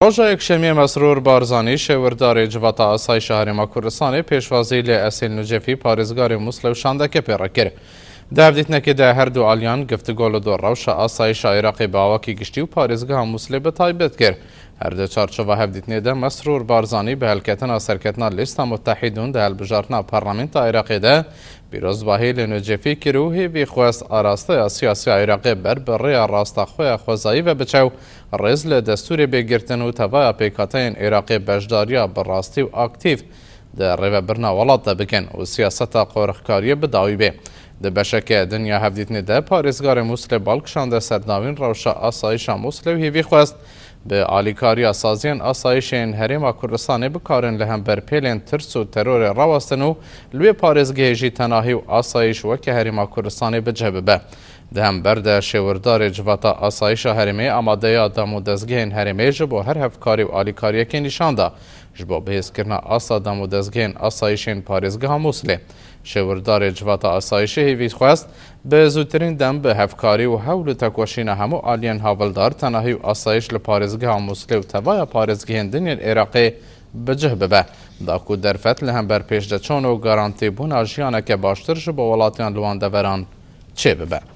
روژا یکشنبه مسرور بارزانی شوردار جوات آسایشی هەرێمی کوردستان پێشوازیی لە ئەسیل نوجێفی پارێزگاری موسڵ و شاندەکە پێڕە کرد. داودیتنەکەدا هەردوو ئالیان گفتگۆ لە دۆ ڕەوشە ئاسایشی عێراقی باوەکی گشتی و پارێزگا موسڵێ بەتایبەت کرد. هەردوو چارچۆڤە هەفدیتنێدا مسرور بارزانی بە هەلکەتنا سەرکەتنا لیستا متحیدون دا هەلبژارتنا پەرلەمێنتا عێراقیدا پیرۆزباهی لە نوجێفی کرد و هێوی خواست ئاراستەیە سیاسی عێراقی بەر بە ڕێیا ڕاستەخۆیە خۆزایی و بچەو ڕێز لە دەستوری بێگرتن و تەڤایە پێکاتەیەن عێراقی بەشداریە بەڕاستی و ئاکتیڤ دا ڕێوەبرنا وڵاتە بکەن و سیاسەتا قۆرەخکاریە بداوی بێ. د بەشەکە دنیا هەفدیتنێدا پارێزگاری موسڵێ باڵکشاندە سەرداوین ڕەوشە ئاسایشا موسڵێ و هێوی خواست به آلیکاریا سازیان آسایشین هەرێما کوردستانê bikarin li hember pêlên tirs û terorê rawastin û li wê parêzgehê jî tenahî û asayiş weke Herêma Kurdistanê bice bibe. Di hember de şêwirdarê civata asayişa Herêmê amadeya Damودەزgehên Herêmê ji bo her hevkarî û alîkariyekê nîşan da ji bo bihêzkirina asa Damودەزgehên asayişên parêzgeha Muslê. شێوەردارê civata asayişê hêvî xwest bi zûtirîn dem bi hevkarî û hewl û tekoşîna hemû aliyên havildar tenahî û asayiş li parêzgeha Muslê û tevaya parêzgehên dinyên Êraqê bicih bibe. Da ku derfet li hember pêşdeçûn û garantîbûna jiyaneke baştir ji bo welatiyan li wan deveran çê bibe.